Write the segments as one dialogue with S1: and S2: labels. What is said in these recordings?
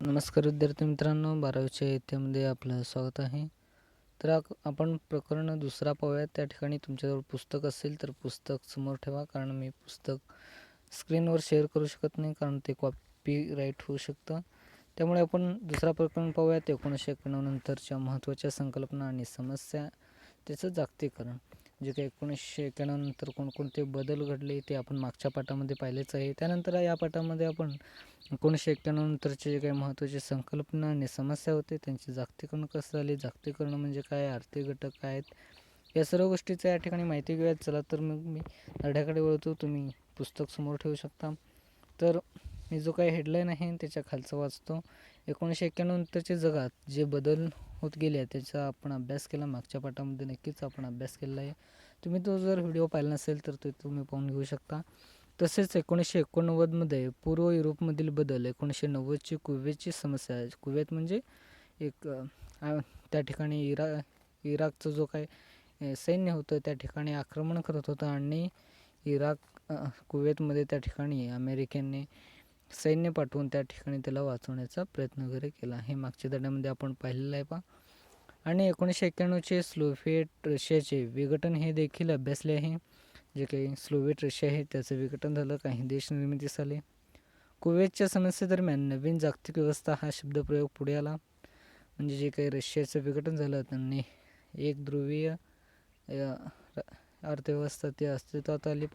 S1: नमस्कार विद्यार्थी मित्रांनो, 12वीच्या इयत्तेमध्ये आपलं स्वागत आहे. तर आपण प्रकरण दुसरा पाहूयात. त्या ठिकाणी तुमच्याजवळ पुस्तक असेल तर पुस्तक समोर ठेवा, कारण मी पुस्तक स्क्रीनवर शेअर करू शकत नाही, कारण ते कॉपीराईट होऊ शकतं. त्यामुळे आपण दुसरा प्रकरण पाहूयात. 1991 नंतरच्या महत्त्वाच्या संकल्पना आणि समस्या, त्याचं जागतिकीकरण. जे काही 1991 नंतर कोणकोणते बदल घडले ते आपण मागच्या पाठामध्ये पाहिलेच आहे. त्यानंतर या पाठामध्ये आपण 1991 नंतरचे जे काही महत्त्वाचे संकल्पना आणि समस्या होते त्यांचे जागतिकीकरण कसं झाले, जागतिकीकरण म्हणजे काय, आर्थिक घटक काय आहेत, या सर्व गोष्टीचं या ठिकाणी माहिती घेऊयात. चला तर मग मी धड्याकडे वळतो. तुम्ही पुस्तक समोर ठेवू शकता. तर मी जो काही हेडलाईन आहे त्याच्या खालचं वाचतो. 1991 नंतरच्या जगात जे बदल होत गेले त्याचा आपण अभ्यास केला. मागच्या पाठामध्ये नक्कीच आपण अभ्यास केला आहे. तुम्ही तो जर व्हिडिओ पाहिला नसेल तर तो तुम्ही पाहून घेऊ शकता. तसेच 1989मध्ये पूर्व युरोपमधील बदल, 1990ची कुवेतची समस्या. कुवेत म्हणजे एक त्या ठिकाणी इराकचं जो काही सैन्य होतं त्या ठिकाणी आक्रमण करत होतं आणि कुवेतमध्ये त्या ठिकाणी अमेरिकेने सैन्य पाठवून त्या ठिकाणी त्याला वाचवण्याचा प्रयत्न वगैरे केला. हे मागच्या धड्यामध्ये आपण पाहिलेलं आहे आणि 1991चे सोव्हिएट रशियाचे विघटन हे देखील अभ्यासले आहे. जे काही सोव्हिएट रशिया आहे त्याचं विघटन झालं, काही देश निर्मितीस आले. कुवेतच्या समस्येदरम्यान नवीन जागतिक व्यवस्था हा शब्दप्रयोग पुढे आला. म्हणजे जे काही रशियाचं विघटन झालं त्यांनी एक ध्रुवीय अर्थव्यवस्था ती अस्तित्वात आली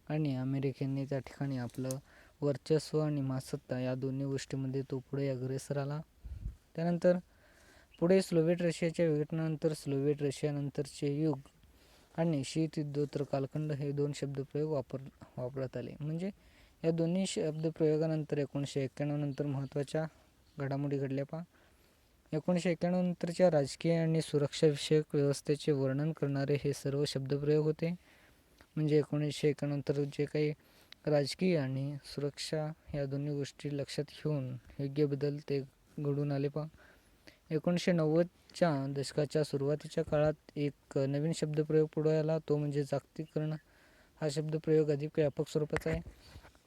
S1: आणि अमेरिकेने त्या ठिकाणी आपलं वर्चस्व आणि महासत्ता या दोन्ही गोष्टीमध्ये तो पुढे अग्रेसर आला. त्यानंतर पुढे सोव्हिएट रशियाच्या विघटनानंतर सोव्हिएट रशियानंतरचे युग आणि शीतयुद्धोत्तर कालखंड हे दोन शब्दप्रयोग वापरण्यात आले. म्हणजे या दोन्ही शब्दप्रयोगानंतर 1991 नंतर महत्त्वाच्या घडामोडी घडल्या 1991 नंतरच्या राजकीय आणि सुरक्षाविषयक व्यवस्थेचे वर्णन करणारे हे सर्व शब्दप्रयोग होते. म्हणजे 1991 नंतर जे काही राजकीय आणि सुरक्षा या दोन्ही गोष्टी लक्षात घेऊन योग्य बदल ते घडून आले 1990च्या दशकाच्या सुरुवातीच्या काळात एक नवीन शब्दप्रयोग पुढे आला, तो म्हणजे जागतिकीकरण. हा शब्दप्रयोग अधिक व्यापक स्वरूपाचा आहे.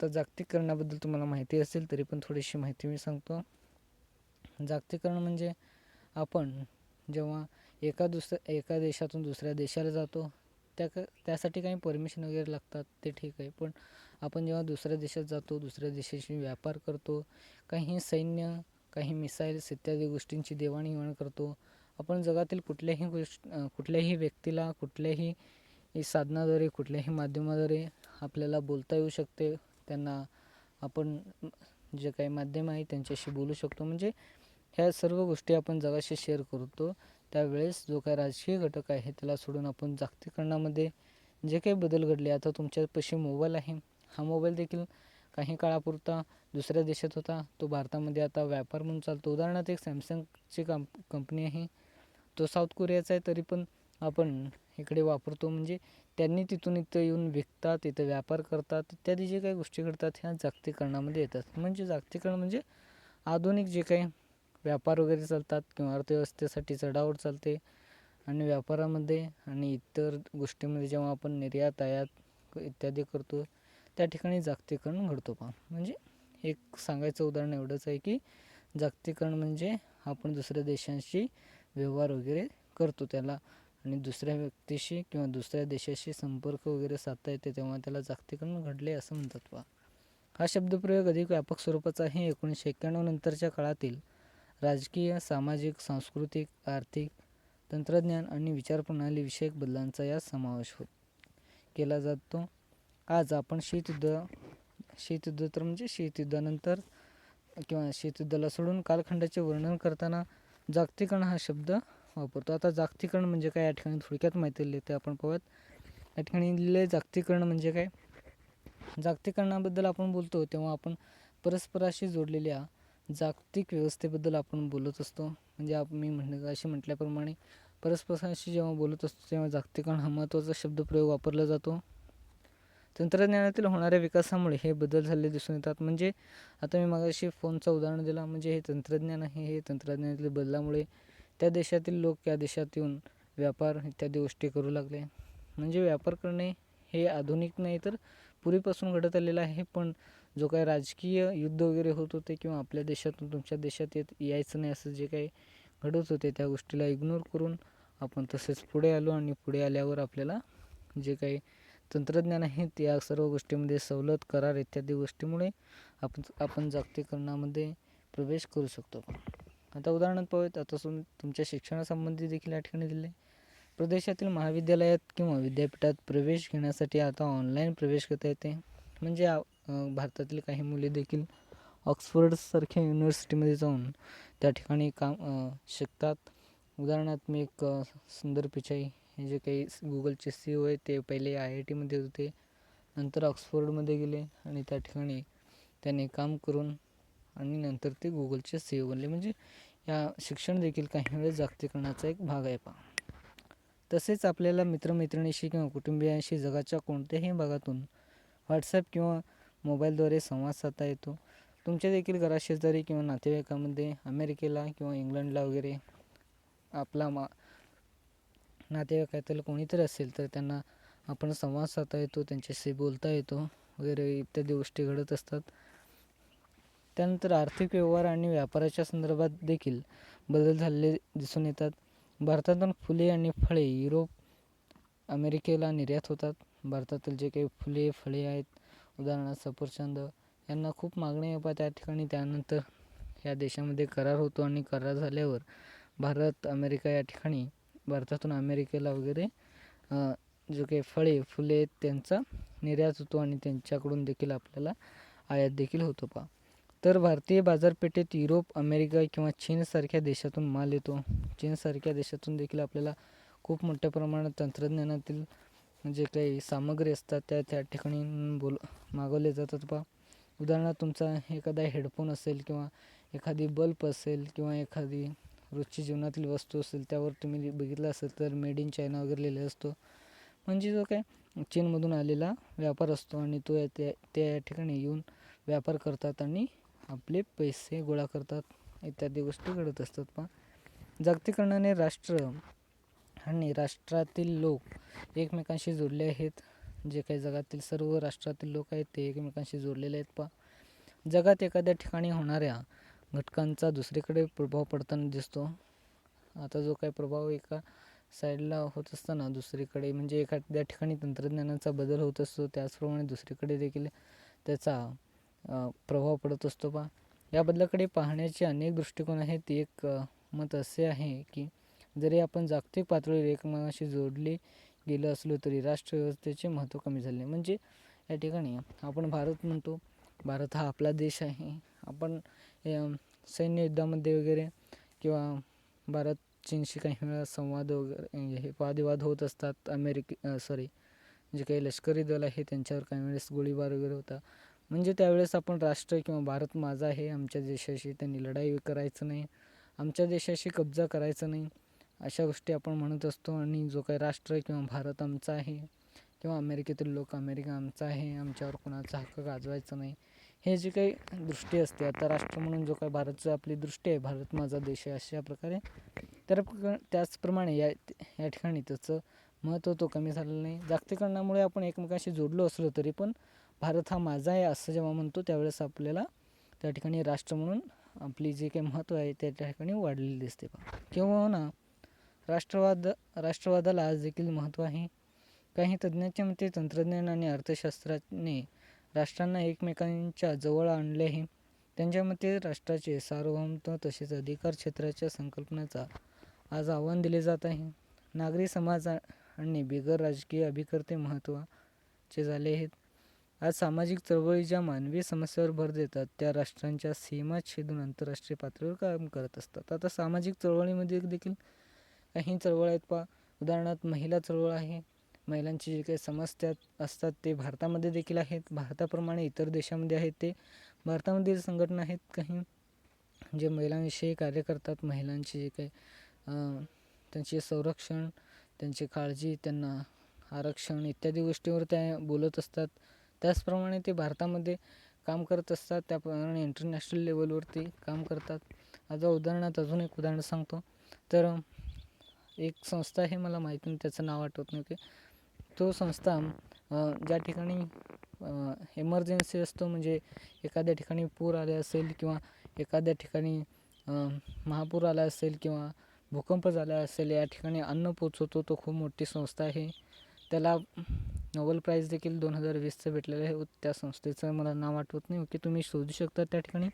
S1: तर जागतिकीकरणाबद्दल तुम्हाला माहिती असेल तरी पण थोडीशी माहिती मी सांगतो. जागतिकीकरण म्हणजे आपण जेव्हा एका देशातून दुसऱ्या देशाला जातो त्यासाठी काही परमिशन वगैरे लागतात, ते ठीक आहे. पण आपण जेव्हा दुसऱ्या देशात जातो, दुसऱ्या देशाशी व्यापार करतो, काही सैन्य, काही मिसाईल्स इत्यादी गोष्टींची देवाणघेवाण करतो. आपण जगातील कुठल्याही व्यक्तीला कुठल्याही साधनाद्वारे, कुठल्याही माध्यमाद्वारे आपल्याला बोलता येऊ शकते. त्यांना आपण जे काही माध्यम आहे त्यांच्याशी बोलू शकतो. म्हणजे ह्या सर्व गोष्टी आपण जगाशी शेअर करतो. त्यावेळेस जो काही राजकीय घटक आहे त्याला सोडून आपण जागतिकीकरणामध्ये जे काही बदल घडले, आता तुमच्यापाशी मोबाईल आहे, हा मोबाईल देखील काही काळापुरता दुसऱ्या देशात होता, तो भारतामध्ये आता व्यापार म्हणून चालतो. उदाहरणार्थ एक सॅमसंगची कंपनी आहे, तो साऊथ कोरियाचा आहे, तरी पण आपण इकडे वापरतो. म्हणजे त्यांनी तिथून इथं येऊन विकतात, इथं व्यापार करतात, इत्यादी जे काही गोष्टी घडतात ह्या जागतिकीकरणामध्ये येतात. म्हणजे जागतिकीकरण म्हणजे आधुनिक जे काही व्यापार वगैरे चालतात किंवा अर्थव्यवस्थेसाठी चढाओढ चालते आणि व्यापारामध्ये आणि इतर गोष्टींमध्ये जेव्हा आपण निर्यात आयात इत्यादी करतो त्या ठिकाणी जागतिकीकरण घडतो म्हणजे एक सांगायचं उदाहरण एवढंच आहे की जागतिकीकरण म्हणजे आपण दुसऱ्या देशांशी व्यवहार वगैरे करतो त्याला, आणि दुसऱ्या व्यक्तीशी किंवा दुसऱ्या देशाशी संपर्क वगैरे साधता येते तेव्हा त्याला जागतिकीकरण घडले असं म्हणतात हा शब्दप्रयोग अधिक व्यापक स्वरूपाचा आहे. 1991 नंतरच्या काळातील राजकीय, सामाजिक, सांस्कृतिक, आर्थिक, तंत्रज्ञान आणि विचारप्रणाली विषयक बदलांचा यात समावेश केला जातो. आज आपण शीतयुद्धोत्तर म्हणजे शीतयुद्धानंतर किंवा शीतयुद्धाला सोडून कालखंडाचे वर्णन करताना जागतिकीकरण हा शब्द वापरतो. आता जागतिकीकरण म्हणजे काय या ठिकाणी थोडक्यात माहिती दिली ते आपण पाहूयात. या ठिकाणी दिलेले जागतिकीकरण म्हणजे काय, जागतिकीकरणाबद्दल आपण बोलतो तेव्हा आपण परस्पराशी जोडलेल्या जागतिक व्यवस्थेबद्दल आपण बोलत असतो. म्हणजे मी असे म्हटल्याप्रमाणे परस्परांशी जेव्हा बोलत असतो तेव्हा जागतिकीकरण हा महत्त्वाचा शब्दप्रयोग वापरला जातो. तंत्रज्ञानातील होणाऱ्या विकासामुळे हे बदल झाले दिसून येतात. म्हणजे आता मी मागाशी फोनचं उदाहरण दिला, म्हणजे हे तंत्रज्ञान आहे, हे तंत्रज्ञानातील बदलामुळे त्या देशातील लोक या देशात येऊन व्यापार इत्यादी गोष्टी करू लागले. म्हणजे व्यापार करणे हे आधुनिक नाही तर पूर्वीपासून घडत आलेलं आहे, पण जो काही राजकीय युद्ध वगैरे होत होते किंवा आपल्या देशातून तुमच्या देशात यायचं नाही असं जे काही घडत होते त्या गोष्टीला इग्नोर करून आपण तसेच पुढे आलो आणि पुढे आल्यावर आपल्याला जे काही तंत्रज्ञान आहे त्या सर्व गोष्टीमध्ये सवलत करार इत्यादी गोष्टीमुळे आपण जागतिकीकरणामध्ये प्रवेश करू शकतो. आता उदाहरणार्थ पाहूयात. आता तुमच्या शिक्षणासंबंधी देखील या ठिकाणी दिले. प्रदेशातील महाविद्यालयात किंवा विद्यापीठात प्रवेश घेण्यासाठी आता ऑनलाईन प्रवेश करता येते. म्हणजे भारतातील काही मुले देखील ऑक्सफर्डसारख्या युनिव्हर्सिटीमध्ये जाऊन त्या ठिकाणी शिकतात. उदाहरणार्थ मी एक सुंदर पिचाई हे जे काही गुगलचे CEO आहे ते पहिले IITमध्ये होते, नंतर ऑक्सफोर्डमध्ये गेले आणि त्या ठिकाणी त्याने काम करून आणि नंतर ते गुगलचे CEO बनले. म्हणजे या शिक्षण देखील काही वेळेस जागतिकीकरणाचा एक भाग आहे पहा. तसेच आपल्याला मित्रमैत्रिणीशी किंवा कुटुंबियांशी जगाच्या कोणत्याही भागातून व्हॉट्सॲप किंवा मोबाईलद्वारे संवाद साधता येतो. तुमच्या देखील घराशेजारी किंवा नातेवाईकामध्ये अमेरिकेला किंवा इंग्लंडला वगैरे आपला नातेवाईकातील कोणीतरी असेल तर त्यांना आपण संवाद साधता येतो, त्यांच्याशी बोलता येतो वगैरे इत्यादी गोष्टी घडत असतात. त्यानंतर आर्थिक व्यवहार आणि व्यापाराच्या संदर्भात देखील बदल झालेले दिसून येतात. भारतातून फुले आणि फळे युरोप, अमेरिकेला निर्यात होतात. भारतातील जे काही फळे आहेत, उदाहरणार्थ सफरचंद, यांना खूप मागणी आहे त्या ठिकाणी. त्यानंतर या देशामध्ये करार होतो आणि करार झाल्यावर भारत, अमेरिका या ठिकाणी भारतातून अमेरिकेला वगैरे जो काही फुले आहेत त्यांचा निर्यात होतो आणि त्यांच्याकडून देखील आपल्याला आयात देखील होतो पहा. तर भारतीय बाजारपेठेत युरोप, अमेरिका किंवा चीनसारख्या देशातून माल येतो. चीनसारख्या देशातून देखील आपल्याला खूप मोठ्या प्रमाणात तंत्रज्ञानातील जे काही सामग्री असतात त्या ठिकाणी मागवले जातात पहा. उदाहरणार्थ तुमचा एखादा हेडफोन असेल किंवा एखादी बल्ब असेल किंवा एखादी रोजची जीवनातील वस्तू असेल त्यावर तुम्ही बघितलं असेल तर मेड इन चायना वगैरे लिहिलेला असतो. म्हणजे जो काय चीनमधून आलेला व्यापार असतो आणि तो त्या ठिकाणी येऊन व्यापार करतात आणि आपले पैसे गोळा करतात इत्यादी गोष्टी घडत असतात पहा. जागतिकीकरणाने राष्ट्र आणि राष्ट्रातील लोक एकमेकांशी जोडले आहेत. जे काही जगातील सर्व राष्ट्रातील लोक आहेत ते एकमेकांशी जोडलेले आहेत पहा. जगात एखाद्या ठिकाणी होणाऱ्या घटकांचा दुसरीकडे प्रभाव पडताना दिसतो. आता जो काही प्रभाव एका साईडला होत असताना दुसरीकडे म्हणजे एखाद्या ठिकाणी तंत्रज्ञानाचा बदल होत असतो त्याचप्रमाणे दुसरीकडे देखील त्याचा प्रभाव पडत असतो पहा. या बदलाकडे पाहण्याचे अनेक दृष्टिकोन आहेत. एक मत असे आहे की जरी आपण जागतिक पातळीवर एकमेकांशी जोडले गेलो असलो तरी राष्ट्रव्यवस्थेचे महत्त्व कमी झाले. म्हणजे या ठिकाणी आपण भारत म्हणतो, भारत हा आपला देश आहे. आपण सैन्य युद्धामध्ये वगैरे किंवा भारत चीनशी काही वेळा संवाद वगैरे हे वादविवाद होत असतात. जे काही लष्करी दल आहे त्यांच्यावर काही वेळेस गोळीबार वगैरे होता. म्हणजे त्यावेळेस आपण राष्ट्र किंवा भारत माझा आहे, आमच्या देशाशी त्यांनी लढाई करायचं नाही, आमच्या देशाशी कब्जा करायचा नाही, अशा गोष्टी आपण म्हणत असतो. आणि जो काही राष्ट्र किंवा भारत आमचा आहे किंवा अमेरिकेतील लोक अमेरिका आमचा आहे, आमच्यावर कोणाचा हक्क गाजवायचा नाही, हे जे काही दृष्टी असते आता राष्ट्र म्हणून जो काही भारतची आपली दृष्टी आहे, भारत माझा देश आहे अशा प्रकारे, तर त्याचप्रमाणे या ठिकाणी त्याचं महत्त्व तो कमी झालेलं नाही. जागतिकीकरणामुळे आपण एकमेकांशी जोडलो असलो तरी पण भारत हा माझा आहे असं जेव्हा म्हणतो त्यावेळेस आपल्याला त्या ठिकाणी राष्ट्र म्हणून आपली जे काही महत्त्व आहे त्या ठिकाणी वाढलेली दिसते पहा. किंवा ना राष्ट्रवादाला आज देखील महत्त्व आहे. काही तज्ज्ञांच्या मते तंत्रज्ञान आणि अर्थशास्त्राने राष्ट्रांना एकमेकांच्या जवळ आणले आहे. त्यांच्या मते राष्ट्राचे सार्वभौमत्व तसेच अधिकार क्षेत्राच्या संकल्पनेचा आज आव्हान दिले जात आहे. नागरी समाज आणि बिगर राजकीय अभिकर्ते महत्त्वाचे झाले आहेत. आज सामाजिक चळवळी ज्या मानवी समस्यावर भर देतात त्या राष्ट्रांच्या सीमा छेदून आंतरराष्ट्रीय पातळीवर काम करत असतात. आता सामाजिक चळवळीमध्ये देखील काही चळवळ आहेत पहा. उदाहरणार्थ महिला चळवळ आहे. महिलांची जे काही समस्या असतात ते भारतामध्ये देखील आहेत. भारताप्रमाणे इतर देशामध्ये आहेत. ते भारतामधील संघटना आहेत काही जे महिलांविषयी कार्य करतात. महिलांचे जे काही त्यांचे संरक्षण, त्यांची काळजी, त्यांना आरक्षण इत्यादी गोष्टीवर त्या बोलत असतात. त्याचप्रमाणे ते भारतामध्ये काम करत असतात. त्याप्रमाणे इंटरनॅशनल लेवलवरती काम करतात. आता उदाहरणार्थ अजून एक उदाहरण सांगतो. तर एक संस्था आहे, मला माहीत नाही त्याचं नाव आठवत नाही की तो संस्था ज्या ठिकाणी इमर्जन्सी असतो, म्हणजे एखाद्या ठिकाणी पूर आले असेल किंवा एखाद्या ठिकाणी महापूर आला असेल किंवा भूकंप झाला असेल, या ठिकाणी अन्न पोचवतो तो खूप मोठी संस्था आहे. त्याला नोबेल प्राईज देखील 2020चं भेटलेलं आहे. त्या संस्थेचं मला नाव आठवत नाही, ओके, तुम्ही शोधू शकता त्या ठिकाणी.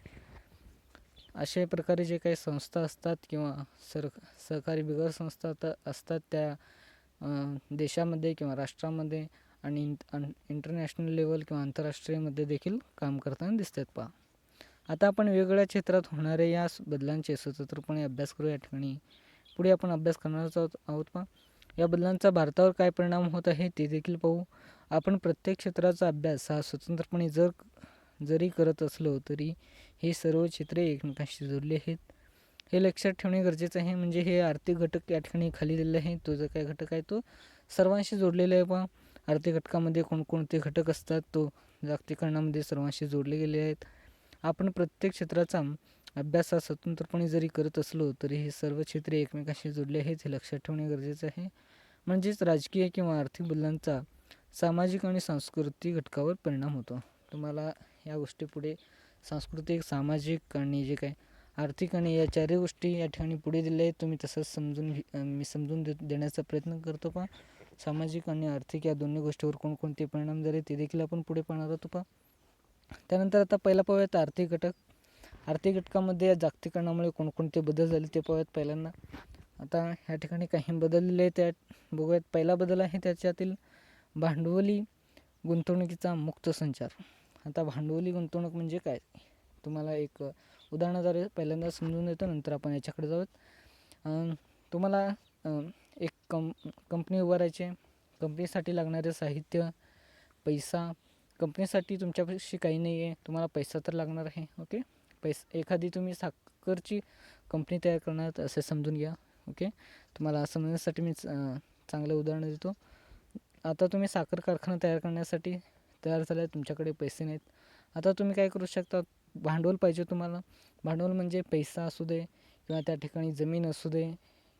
S1: अशा प्रकारे जे काही संस्था असतात किंवा सहकारी बिगर संस्था असतात त्या देशामध्ये किंवा राष्ट्रामध्ये आणि इंटरनॅशनल लेवल किंवा आंतरराष्ट्रीयमध्ये देखील काम करताना दिसतात. पहा, आता आपण वेगवेगळ्या क्षेत्रात होणाऱ्या या बदलांचे स्वतंत्रपणे अभ्यास करू. या ठिकाणी पुढे आपण अभ्यास करणारच आहोत. पहा, या बदलांचा भारतावर काय परिणाम होत आहे ते देखील पाहू. आपण प्रत्येक क्षेत्राचा अभ्यास हा स्वतंत्रपणे जरी करत असलो तरी हे सर्व क्षेत्रे एकमेकांशी जोडले आहेत, हे लक्षात ठेवणे गरजेचं आहे. म्हणजे हे आर्थिक घटक या ठिकाणी खाली दिलेले आहे, तो जो काय घटक आहे तो सर्वांशी जोडलेला आहे. पहा, आर्थिक घटकामध्ये कोणकोणते घटक असतात, तो जागतिकीकरणामध्ये सर्वांशी जोडले गेले आहेत. आपण प्रत्येक क्षेत्राचा अभ्यास हा स्वतंत्रपणे जरी करत असलो तरी हे सर्व क्षेत्रे एकमेकांशी जोडले आहेत, हे लक्षात ठेवणे गरजेचं आहे. म्हणजेच राजकीय किंवा आर्थिक बदलांचा सामाजिक आणि सांस्कृतिक घटकावर परिणाम होतो. तुम्हाला या गोष्टी पुढे सांस्कृतिक, सामाजिक आणि जे काय आर्थिक आणि या चारही गोष्टी या ठिकाणी पुढे दिल्या आहेत. तुम्ही तसंच मी समजून देण्याचा प्रयत्न करतो. पहा, सामाजिक आणि आर्थिक या दोन्ही गोष्टीवर कोणकोणते परिणाम झाले ते देखील आपण पुढे पाहणार आहोत. पहा, त्यानंतर आता पहिला पाहूयात आर्थिक घटक. आर्थिक घटकामध्ये या जागतिकीकरणामुळे कोणकोणते बदल झाले ते पाहूयात. पहिल्यांदा आता ह्या ठिकाणी काही बदललेले त्या बघूयात. पहिला बदल आहे त्याच्यातील भांडवली गुंतवणुकीचा मुक्त संचार. आता भांडवली गुंतवणूक म्हणजे काय, तुम्हाला एक उदाहरणाद्वारे पहिल्यांदा समजून देतो, नंतर आपण याच्याकडे जाऊयात. तुम्हाला एक कंपनी उभारायची आहे. कंपनीसाठी लागणारे साहित्य, पैसा. कंपनीसाठी तुमच्यापाशी काही नाही आहे, तुम्हाला पैसा तर लागणार आहे. ओके, एखादी तुम्ही साखरची कंपनी तयार करणार असे समजून घ्या. ओके, तुम्हाला समजण्यासाठी मी चांगलं उदाहरण देतो. आता तुम्ही साखर कारखाना तयार करण्यासाठी तयार झाला आहे, तुमच्याकडे पैसे नाहीत. आता तुम्ही काय करू शकता, भांडवल पाहिजे तुम्हाला. भांडवल म्हणजे पैसा असू दे किंवा त्या ठिकाणी जमीन असू दे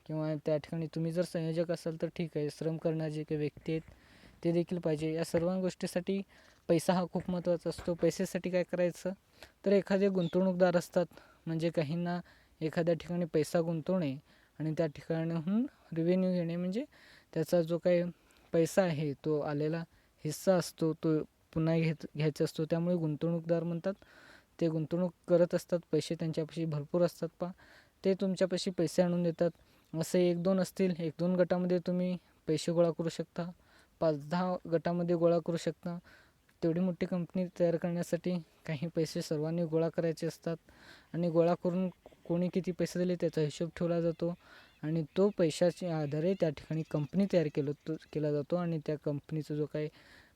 S1: किंवा त्या ठिकाणी तुम्ही जर संयोजक असाल तर ठीक आहे, श्रम करणारे जे काही व्यक्ती आहेत ते देखील पाहिजे. या सर्व गोष्टीसाठी पैसा हा खूप महत्त्वाचा असतो. पैशासाठी काय करायचं तर एखादे गुंतवणूकदार असतात, म्हणजे काहींना एखाद्या ठिकाणी पैसा गुंतवणे आणि त्या ठिकाणाहून रेव्हेन्यू घेणे, म्हणजे त्याचा जो काही पैसा आहे तो आलेला हिस्सा असतो तो पुन्हा घ्यायचा असतो. त्यामुळे गुंतवणूकदार म्हणतात, ते गुंतवणूक करत असतात, पैसे त्यांच्यापाशी भरपूर असतात. पहा, ते तुमच्यापाशी पैसे आणून देतात. असे 1-2 असतील, 1-2 गटामध्ये तुम्ही पैसे गोळा करू शकता, 5-10 गटामध्ये गोळा करू शकता. तेवढी मोठी कंपनी तयार करण्यासाठी काही पैसे सर्वांनी गोळा करायचे असतात आणि गोळा करून कोणी किती पैसे दिले त्याचा हिशोब ठेवला जातो आणि तो पैशाच्या आधारे त्या ठिकाणी कंपनी तयार केला जातो आणि त्या कंपनीचा जो काही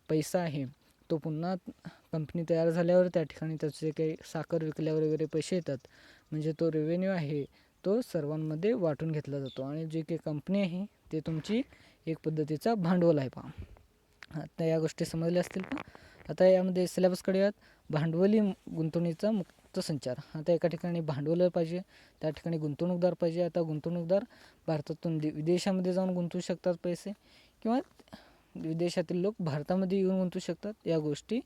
S1: पैसा आहे तो पुन्हा कंपनी तयार झाल्यावर त्या ठिकाणी त्याचे काही साखर विकल्यावर वगैरे पैसे येतात, म्हणजे तो रेव्हेन्यू आहे तो सर्वांमध्ये वाटून घेतला जातो आणि जे काही कंपनी आहे ते तुमची एक पद्धतीचा भांडवल आहे. पहा, आता या गोष्टी समजल्या असतील. पहा, आता यामध्ये सिलेबसकडे यात भांडवली गुंतवणुकीचा मुक्त संचार. आता एका ठिकाणी भांडवल पाहिजे, त्या ठिकाणी गुंतवणूकदार पाहिजे. आता गुंतवणूकदार भारतातून विदेशामध्ये जाऊन गुंतवू शकतात पैसे किंवा विदेशातील लोक भारतामध्ये येऊन गुंतवू शकतात. या गोष्टी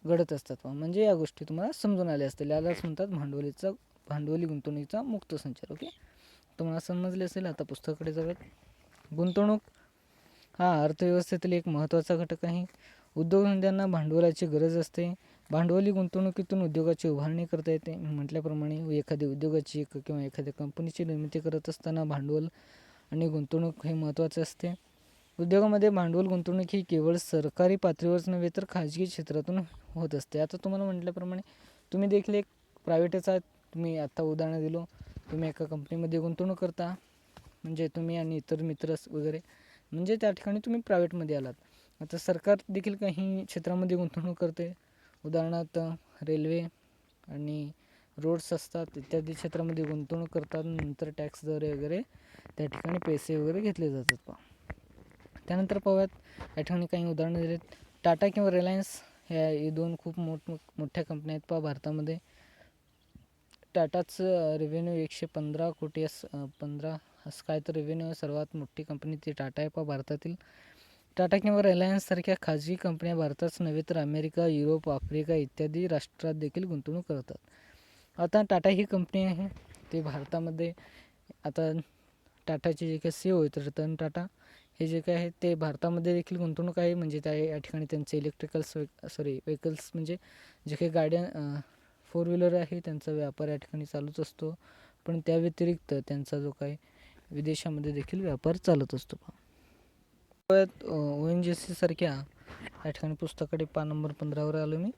S1: घडत असतात. म्हणजे या गोष्टी तुम्हाला समजून आल्या असतील. यालाच म्हणतात भांडवली गुंतवणुकीचा मुक्त संचार. ओके, तुम्हाला समजले असेल. आता पुस्तकाकडे जाऊयात. गुंतवणूक हा अर्थव्यवस्थेतील एक महत्त्वाचा घटक आहे. उद्योगधंद्यांना भांडवलाची गरज असते. भांडवली गुंतवणुकीतून उद्योगाची उभारणी करता येते. म्हटल्याप्रमाणे एखाद्या उद्योगाची किंवा एखाद्या कंपनीची निर्मिती करत असताना भांडवल आणि गुंतवणूक हे महत्त्वाचे असते. उद्योगामध्ये भांडवल गुंतवणूक ही केवळ सरकारी पातळीवरच नव्हे तर खाजगी क्षेत्रातून होत असते. आता तुम्हाला म्हटल्याप्रमाणे तुम्ही देखील एक प्रायव्हेटच आहात. तुम्ही आता उदाहरण दिलं, तुम्ही एका कंपनीमध्ये गुंतवणूक करता, म्हणजे तुम्ही आणि इतर मित्र वगैरे, म्हणजे त्या ठिकाणी तुम्ही प्रायव्हेटमध्ये आलात. आता सरकार देखील काही क्षेत्रामध्ये गुंतवणूक करते, उदाहरणार्थ रेल्वे आणि रोड्स असतात इत्यादी क्षेत्रामध्ये गुंतवणूक करतात. नंतर टॅक्सद्वारे वगैरे त्या ठिकाणी पैसे वगैरे घेतले जातात. पहा, त्यानंतर पाहूयात या ठिकाणी काही उदाहरणं दिलेत. टाटा किंवा रिलायन्स ह्या दोन खूप मोठ्या कंपन्या आहेत. पहा, भारतामध्ये टाटाचं रेव्हेन्यू 115 कोटी 15 असं काय तर रेव्हेन्यू सर्वात मोठी कंपनी ती टाटा आहे. पहा, भारतातील टाटा किंवा रिलायन्ससारख्या खाजगी कंपन्या भारताच नव्हे तर अमेरिका, युरोप, आफ्रिका इत्यादी राष्ट्रात देखील गुंतवणूक करतात. आता टाटा ही कंपनी आहे ते भारतामध्ये, आता टाटाचे जे काही CEO आहेत रतन टाटा हे जे काय आहे ते भारतामध्ये देखील गुंतवणूक आहे. म्हणजे त्या या ठिकाणी त्यांचे व्हेकल्स म्हणजे जे काही गाड्या 4 व्हीलर आहे त्यांचा व्यापार या ठिकाणी चालूच असतो. पण त्या व्यतिरिक्त त्यांचा जो काही विदेशामध्ये देखील व्यापार चालत असतो. ONGC सारख्या या ठिकाणी पुस्तकाकडे पान नंबर 15वर आलो मी.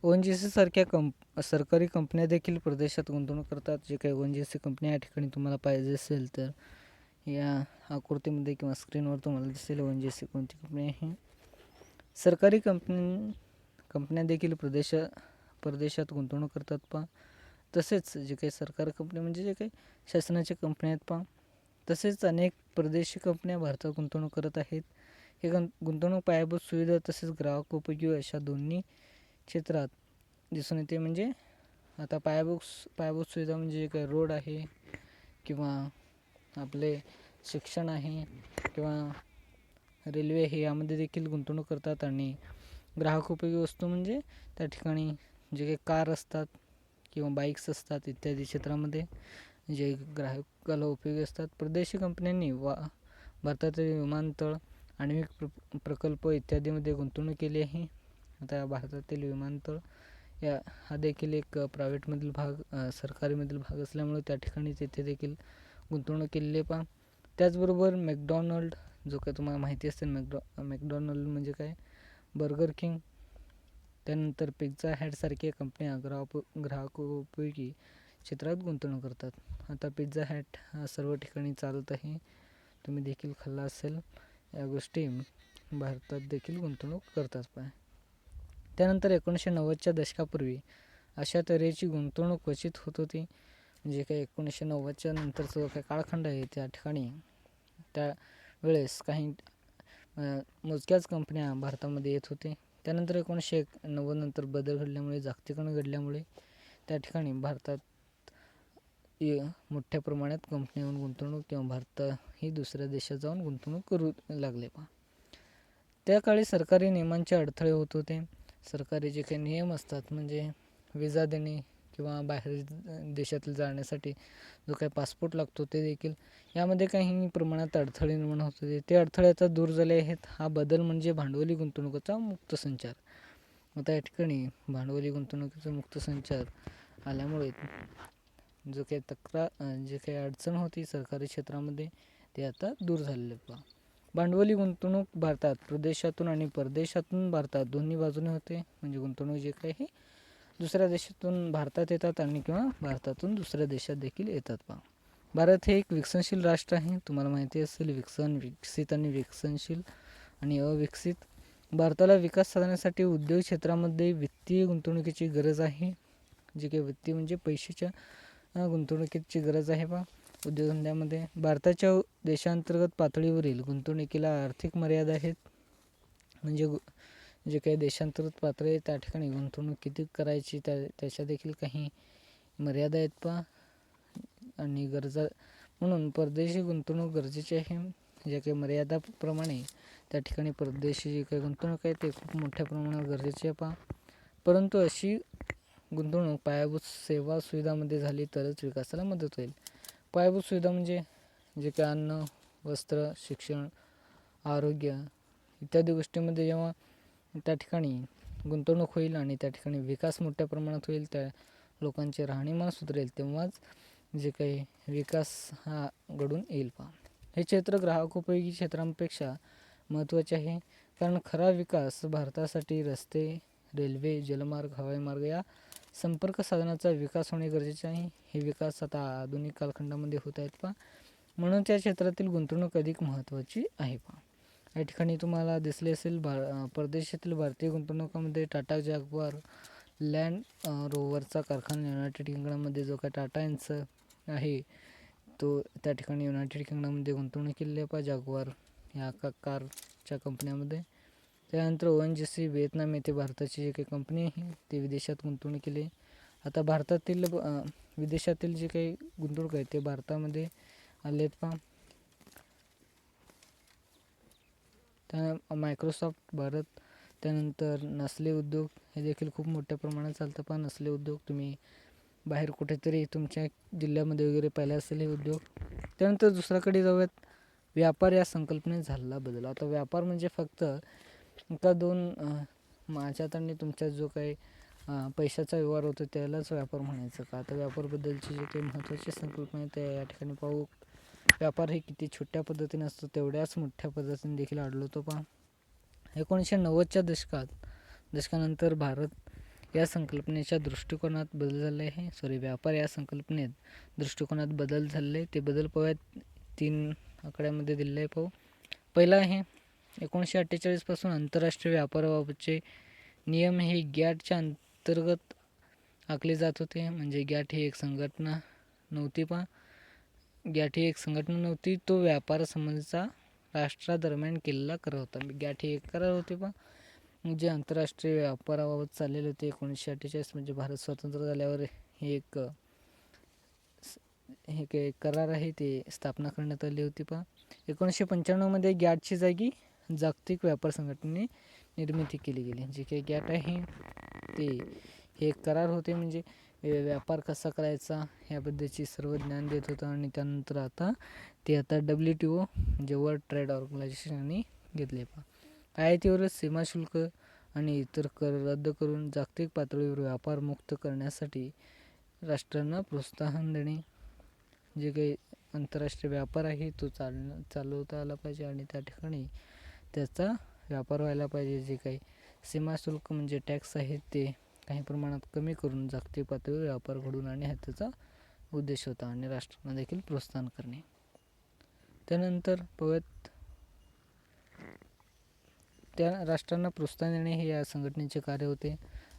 S1: ONGC सारख्या सरकारी कंपन्या देखील परदेशात गुंतवणूक करतात. जे काही ONGC कंपन्या या ठिकाणी तुम्हाला पाहिजे असेल तर या आकृतीमध्ये किंवा स्क्रीनवर तुम्हाला दिसेल ONGC कोणती कंपनी आहे. सरकारी कंपन्या देखील परदेशात गुंतवणूक करतात पहा. तसेच जे काही सरकारी कंपनी म्हणजे जे काही शासनाच्या कंपन्या आहेत पहा, तसेच अनेक परदेशी कंपन्या भारतात गुंतवणूक करत आहेत. हे गुंतवणूक पायाभूत सुविधा तसेच ग्राहक उपयोगी अशा दोन्ही क्षेत्रात दिसून येते. म्हणजे आता पायाभूत सुविधा म्हणजे जे काही रोड आहे किंवा आपले शिक्षण आहे किंवा रेल्वे आहे यामध्ये देखील गुंतवणूक करतात. आणि ग्राहक उपयोगी वस्तू म्हणजे त्या ठिकाणी जे काही कार असतात किंवा बाईक्स असतात इत्यादी क्षेत्रामध्ये जे ग्राहकाला उपयोगी असतात. परदेशी कंपन्यांनी भारतातील विमानतळ, आण्विक प्रकल्प इत्यादीमध्ये गुंतवणूक केली आहे. आता भारतातील विमानतळ हा देखील एक प्रायव्हेटमधील भाग सरकारीमधील भाग असल्यामुळे त्या ठिकाणी तेथे देखील गुंतवणूक केलेली आहे पहा. त्याचबरोबर मॅकडॉनल्ड जो काय तुम्हाला माहिती असेल मॅकडॉनल्ड म्हणजे काय बर्गर किंग, त्यानंतर पिझ्झा हॅटसारख्या कंपन्या ग्राहक उपयोगी क्षेत्रात गुंतवणूक करतात. आता पिझ्झा हॅट हा सर्व ठिकाणी चालत आहे, तुम्ही देखील खाल्ला असेल. या गोष्टी भारतात देखील गुंतवणूक करतात पहा. त्यानंतर 1990च्या दशकापूर्वी अशा तऱ्हेची गुंतवणूक क्वचित होत होती. म्हणजे काही 1990च्या नंतरचा जो काही काळखंड आहे त्या ठिकाणी त्यावेळेस काही मोजक्याच कंपन्या भारतामध्ये येत होते. त्यानंतर 1990 नंतर बदल घडल्यामुळे, जागतिकीकरण घडल्यामुळे त्या ठिकाणी भारतात मोठ्या प्रमाणात कंपनी येऊन गुंतवणूक किंवा भारत ही दुसऱ्या देशात जाऊन गुंतवणूक करू लागले पहा. त्या काळी सरकारी नियमांचे अडथळे होत होते. सरकारी जे काही नियम असतात म्हणजे विजा देणे किंवा बाहेर देशातील जाण्यासाठी जो काही पासपोर्ट लागतो ते देखील यामध्ये काही प्रमाणात अडथळे निर्माण होत होते. ते अडथळे आता दूर झाले आहेत. हा बदल म्हणजे भांडवली गुंतवणुकीचा मुक्त संचार. आता या ठिकाणी भांडवली गुंतवणुकीचा मुक्त संचार आल्यामुळे जो काही जे काही अडचण होती सरकारी क्षेत्रामध्ये ते आता दूर झालेले पहा. भांडवली गुंतवणूक भारतात प्रदेशातून आणि परदेशातून भारतात दोन्ही बाजूने होते. म्हणजे गुंतवणूक जे काही दुसऱ्या देशातून भारतात येतात आणि किंवा भारतातून दुसऱ्या देशात देखील येतात पहा. भारत हे एक विकसनशील राष्ट्र आहे, तुम्हाला माहिती असेल. विकसित आणि विकसनशील आणि अविकसित. भारताला विकास साधण्यासाठी उद्योग क्षेत्रामध्ये वित्तीय गुंतवणुकीची गरज आहे. जे काही वित्तीय म्हणजे पैशाच्या गुंतवणुकीची गरज आहे पहा उद्योगधंद्यामध्ये. भारताच्या देशांतर्गत पातळीवरील गुंतवणुकीला आर्थिक मर्यादा आहेत. म्हणजे जे काही देशांतर्गत पातळी आहे त्या ठिकाणी गुंतवणूक किती करायची त्याच्या देखील काही मर्यादा आहेत पहा. आणि गरजा म्हणून परदेशी गुंतवणूक गरजेची आहे. ज्या काही मर्यादाप्रमाणे त्या ठिकाणी परदेशी जी काही गुंतवणूक आहे ते खूप मोठ्या प्रमाणावर गरजेची आहे पहा. परंतु अशी गुंतवणूक पायाभूत सेवा सुविधामध्ये झाली तरच विकासाला मदत होईल. पायाभूत सुविधा म्हणजे जे काही अन्न, वस्त्र, शिक्षण, आरोग्य इत्यादी गोष्टींमध्ये जेव्हा त्या ठिकाणी गुंतवणूक होईल आणि त्या ठिकाणी विकास मोठ्या प्रमाणात होईल, त्या लोकांचे राहणीमान सुधरेल, तेव्हाच जे काही विकास हा घडून येईल पहा. हे क्षेत्र ग्राहक उपयोगी क्षेत्रांपेक्षा महत्त्वाचे आहे. कारण खरा विकास भारतासाठी रस्ते, रेल्वे, जलमार्ग, हवाई मार्ग या संपर्क साधनाचा विकास होणे गरजेचे आहे. हे विकास आता आधुनिक कालखंडामध्ये होत आहेत पहा. म्हणून त्या क्षेत्रातील गुंतवणूक अधिक महत्त्वाची आहे पहा. या ठिकाणी तुम्हाला दिसले असेल परदेशातील भारतीय गुंतवणुकामध्ये टाटा जॅग्वार लँड रोवरचा कारखाना युनायटेड किंगडममध्ये जो काय टाटा यांचं आहे तो त्या ठिकाणी युनायटेड किंगडममध्ये गुंतवणूक केलेली आहे पहा जॅग्वार या कारच्या कंपन्यामध्ये. त्यानंतर ONGC व्हिएतनाम येथे भारताची जी काही कंपनी आहे ते विदेशात गुंतवणूक केली. आता भारतातील विदेशातील जे काही गुंतवणूक आहे ते भारतामध्ये आले आहेत पहा. त्या मायक्रोसॉफ्ट भारत, त्यानंतर नेस्ले उद्योग हे देखील खूप मोठ्या प्रमाणात चालतं. पण नेस्ले उद्योग तुम्ही बाहेर कुठेतरी तुमच्या जिल्ह्यामध्ये वगैरे पाहिले असेल हे उद्योग. त्यानंतर दुसऱ्याकडे जाऊयात, व्यापार या संकल्पनेत झालेला बदल. आता व्यापार म्हणजे फक्त एका दोन माझ्यात आणि तुमच्यात जो काही पैशाचा व्यवहार होतो त्यालाच व्यापार म्हणायचं का? आता व्यापारबद्दलची जे काही महत्त्वाची संकल्पना आहे त्या या ठिकाणी पाहू. व्यापार हे किती छोट्या पद्धतीने असतो तेवढ्याच मोठ्या पद्धतीने देखील आढळतो पहा. 1990च्या दशकानंतर भारत या संकल्पनेच्या दृष्टिकोनात बदल झाले आहे. व्यापार या संकल्पनेत दृष्टिकोनात बदल झाले. ते बदल पाहूयात. 3 आकड्यामध्ये दिलेले आहे पाहू. पहिला आहे 1948 पासून आंतरराष्ट्रीय व्यापाराबाबतचे नियम हे गॅटच्या अंतर्गत आखले जात होते. म्हणजे गॅट ही एक संघटना नव्हती पहा. गॅट ही एक संघटना नव्हती, तो व्यापारासंबंधीचा राष्ट्रादरम्यान केलेला करार होता. गॅट ही एक करार होते पहा, जे आंतरराष्ट्रीय व्यापाराबाबत चाललेले होते. 1948 म्हणजे भारत स्वतंत्र झाल्यावर हे एक करार आहे ते स्थापना करण्यात आली होती पहा. 1995मध्ये गॅटची जागी जागतिक व्यापार संघटनेने निर्मिती केली गेली. जे काही गॅट आहे ते हे एक करार होते, म्हणजे व्यापार कसा करायचा याबद्दलची सर्व ज्ञान देत होतं. आणि त्यानंतर आता WTO म्हणजे वर्ल्ड ट्रेड ऑर्गनायझेशनने घेतले पहा. आयातीवरील सीमाशुल्क आणि इतर कर रद्द करून जागतिक पातळीवर व्यापार मुक्त करण्यासाठी राष्ट्रांना प्रोत्साहन देणे. जे काही आंतरराष्ट्रीय व्यापार आहे तो चालवता आला पाहिजे आणि त्या ठिकाणी त्याचा व्यापार व्हायला पाहिजे. जे काही सीमाशुल्क म्हणजे टॅक्स आहेत ते काही प्रमाणात कमी करून जागतिक पातळीवर व्यापार घडवून आणणे हा त्याचा उद्देश होता आणि राष्ट्रांना देखील प्रोत्साहन करणे. त्यानंतर पाहूयात, त्या राष्ट्रांना प्रोत्साहन देणे हे या संघटनेचे कार्य होते.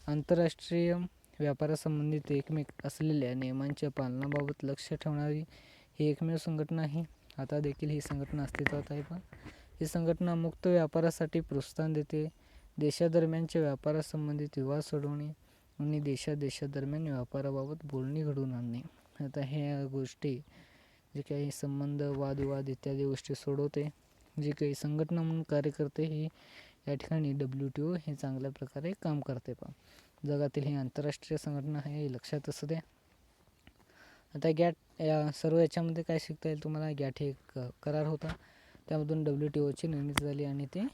S1: आंतरराष्ट्रीय व्यापारासंबंधित एकमेक असलेल्या नियमांच्या पालनाबाबत लक्ष ठेवणारी ही एकमेव संघटना आहे. आता देखील ही संघटना अस्तित्वात आहे. पण ही संघटना मुक्त व्यापारासाठी प्रोत्साहन देते. देशादरम्यानच्या व्यापारासंबंधित विवाद सोडवणे आणि देशादरम्यान व्यापाराबाबत बोलणी घडवून आणणे. आता ह्या गोष्टी जे काही संबंध, वादविवाद इत्यादी गोष्टी सोडवते. जी काही संघटना म्हणून कार्य करते ही या ठिकाणी WTO हे चांगल्या प्रकारे काम करते पहा. जगातील ही आंतरराष्ट्रीय संघटना आहे हे लक्षात असू द्या. आता गॅट या सर्व याच्यामध्ये काय शिकता येईल तुम्हाला? गॅट हे एक करार होता, त्यामधून WTOची निर्मिती झाली आणि ते